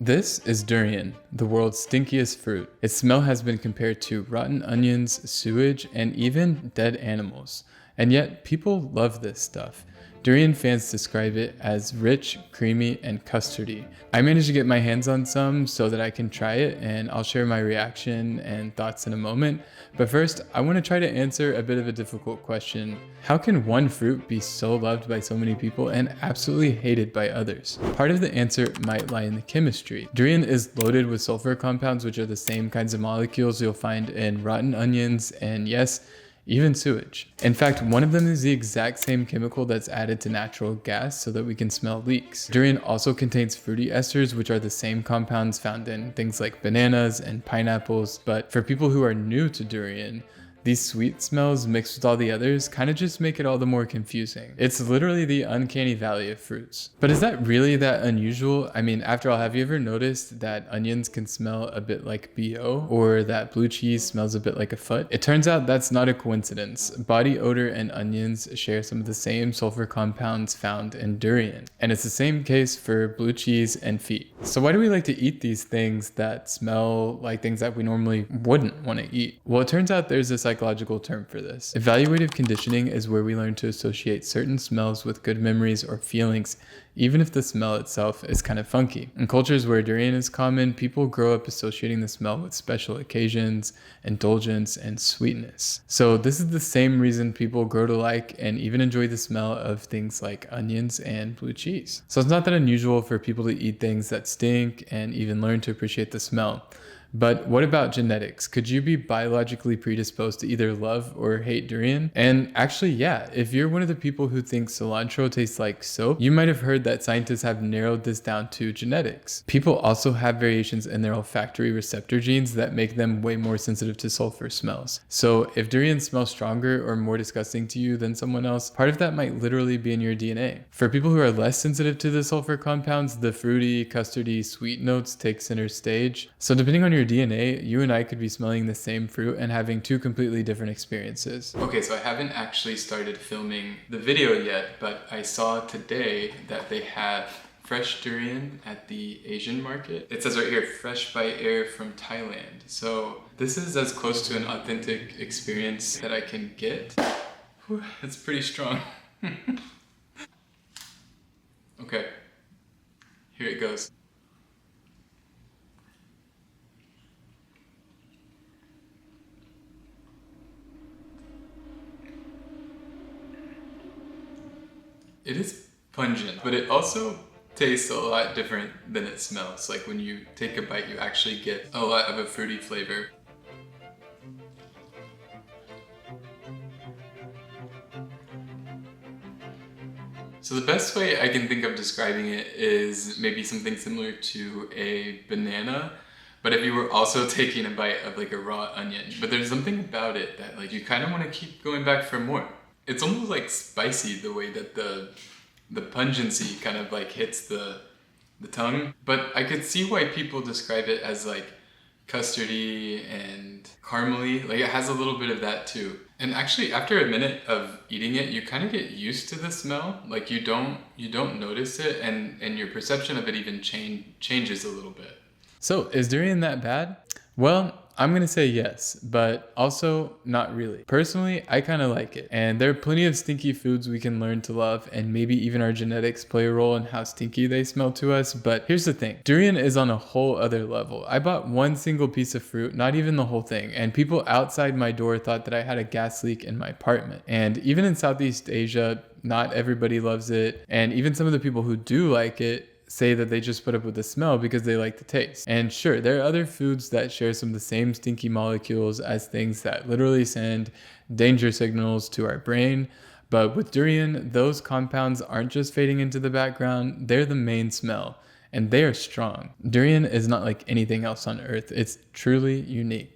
This is durian, the world's stinkiest fruit. Its smell has been compared to rotten onions, sewage, and even dead animals. And yet, people love this stuff. Durian fans describe it as rich, creamy, and custardy. I managed to get my hands on some so that I can try it, and I'll share my reaction and thoughts in a moment. But first, I want to try to answer a bit of a difficult question. How can one fruit be so loved by so many people and absolutely hated by others? Part of the answer might lie in the chemistry. Durian is loaded with sulfur compounds, which are the same kinds of molecules you'll find in rotten onions and, yes, even sewage. In fact, one of them is the exact same chemical that's added to natural gas so that we can smell leaks. Durian also contains fruity esters, which are the same compounds found in things like bananas and pineapples. But for people who are new to durian, these sweet smells mixed with all the others kind of just make it all the more confusing. It's literally the uncanny valley of fruits. But is that really that unusual? I mean, after all, have you ever noticed that onions can smell a bit like BO, or that blue cheese smells a bit like a foot? It turns out that's not a coincidence. Body odor and onions share some of the same sulfur compounds found in durian. And it's the same case for blue cheese and feet. So why do we like to eat these things that smell like things that we normally wouldn't want to eat? Well, it turns out there's a psychological term for this. Evaluative conditioning is where we learn to associate certain smells with good memories or feelings, even if the smell itself is kind of funky. In cultures where durian is common, people grow up associating the smell with special occasions, indulgence, and sweetness. So this is the same reason people grow to like and even enjoy the smell of things like onions and blue cheese. So it's not that unusual for people to eat things that stink and even learn to appreciate the smell. But what about genetics? Could you be biologically predisposed to either love or hate durian? And actually, yeah, if you're one of the people who thinks cilantro tastes like soap, you might have heard that scientists have narrowed this down to genetics. People also have variations in their olfactory receptor genes that make them way more sensitive to sulfur smells. So if durian smells stronger or more disgusting to you than someone else, part of that might literally be in your DNA. For people who are less sensitive to the sulfur compounds, the fruity, custardy, sweet notes take center stage. So depending on your DNA, you and I could be smelling the same fruit and having two completely different experiences. Okay, so I haven't actually started filming the video yet, but I saw today that they have fresh durian at the Asian market. It says right here, fresh by air from Thailand. So this is as close to an authentic experience that I can get. Whew, it's pretty strong. Okay, here it goes. It is pungent, but it also tastes a lot different than it smells. Like when you take a bite, you actually get a lot of a fruity flavor. So the best way I can think of describing it is maybe something similar to a banana, but if you were also taking a bite of like a raw onion. But there's something about it that like you kind of want to keep going back for more. It's almost like spicy the way that the pungency kind of like hits the tongue. But I could see why people describe it as like custardy and caramely. Like it has a little bit of that too. And actually after a minute of eating it, you kind of get used to the smell. Like you don't notice it, and your perception of it even changes a little bit. So is durian that bad? Well, I'm gonna say yes, but also not really. Personally, I kind of like it. And there are plenty of stinky foods we can learn to love, and maybe even our genetics play a role in how stinky they smell to us. But here's the thing, durian is on a whole other level. I bought one single piece of fruit, not even the whole thing, and people outside my door thought that I had a gas leak in my apartment. And even in Southeast Asia, not everybody loves it. And even some of the people who do like it say that they just put up with the smell because they like the taste. And sure, there are other foods that share some of the same stinky molecules as things that literally send danger signals to our brain. But with durian, those compounds aren't just fading into the background, they're the main smell, and they are strong. Durian is not like anything else on earth. It's truly unique.